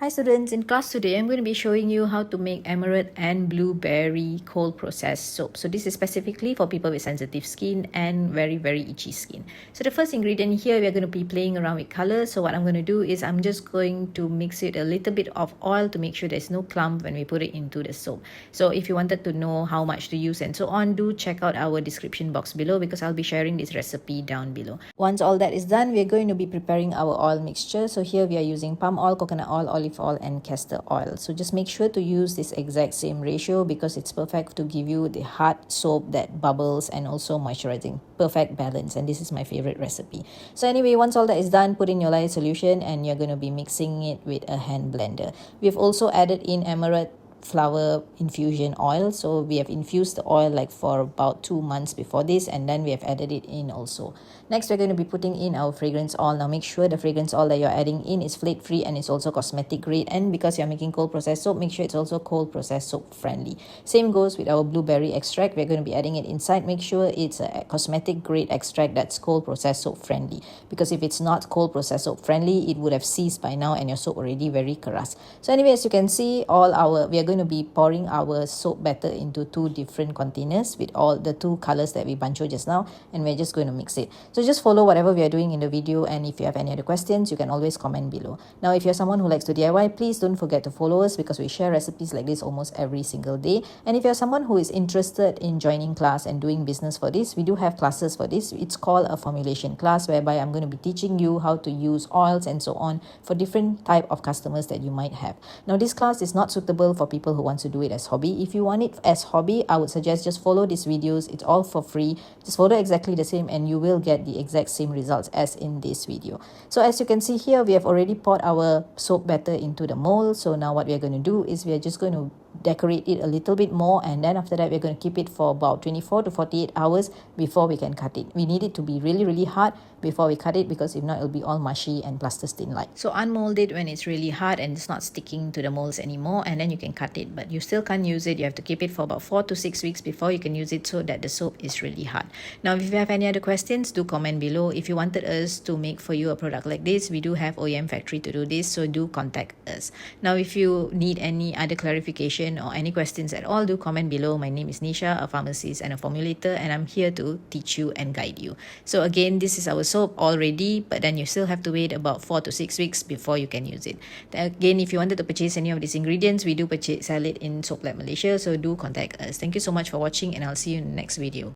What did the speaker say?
Hi students, in class today I'm going to be showing you how to make amaranth and blueberry cold processed soap. So this is specifically for people with sensitive skin and very itchy skin. So the first ingredient here, we are going to be playing around with colors. So what I'm going to do is I'm just going to mix it a little bit of oil to make sure there's no clump when we put it into the soap. So if you wanted to know how much to use and so on, do check out our description box below because I'll be sharing this recipe down below. Once all that is done, we're going to be preparing our oil mixture. So here we are using palm oil, coconut oil, olive oil and castor oil. So just make sure to use this exact same ratio because it's perfect to give you the hard soap that bubbles and also moisturizing. Perfect balance, and this is my favorite recipe. So anyway, once all that is done, put in your lye solution and you're going to be mixing it with a hand blender. We've also added in amaranth flower infusion oil, so we have infused the oil like for about 2 months before this, and then we have added it in also. Next, we're going to be putting in our fragrance oil. Now make sure the fragrance oil that you're adding in is flake free and it's also cosmetic grade, and because you're making cold processed soap, make sure it's also cold processed soap friendly. Same goes with our blueberry extract. We're going to be adding it inside. Make sure it's a cosmetic grade extract that's cold processed soap friendly, because if it's not cold processed soap friendly, it would have seized by now and your soap already very keras. So anyway, as you can see, we are going to be pouring our soap batter into 2 different containers with all the 2 colors that we bancho just now, and we're just going to mix it. So just follow whatever we are doing in the video, and if you have any other questions, you can always comment below. Now if you're someone who likes to DIY, please don't forget to follow us because we share recipes like this almost every single day. And if you're someone who is interested in joining class and doing business for this, we do have classes for this. It's called a formulation class, whereby I'm going to be teaching you how to use oils and so on for different type of customers that you might have. Now this class is not suitable for people who want to do it as hobby. If you want it as hobby, I would suggest just follow these videos. It's all for free. Just follow exactly the same and you will get the exact same results as in this video. So as you can see here, we have already poured our soap batter into the mold. So now what we are going to do is we are just going to decorate it a little bit more, and then after that we're going to keep it for about 24 to 48 hours before we can cut it. We need it to be really hard before we cut it, because if not it'll be all mushy and plaster stain like. So unmold it when it's really hard and it's not sticking to the molds anymore, and then you can cut it, but you still can't use it. You have to keep it for about 4 to 6 weeks before you can use it, so that the soap is really hard. Now if you have any other questions, do comment below. If you wanted us to make for you a product like this, we do have OEM factory to do this, so do contact us. Now if you need any other clarification or any questions at all, do comment below. My name is Nisha, a pharmacist and a formulator, and I'm here to teach you and guide you. So again, this is our soap already, but then you still have to wait about 4 to 6 weeks before you can use it. Again, if you wanted to purchase any of these ingredients, we do sell it in Soap Lab Malaysia, so do contact us. Thank you so much for watching, and I'll see you in the next video.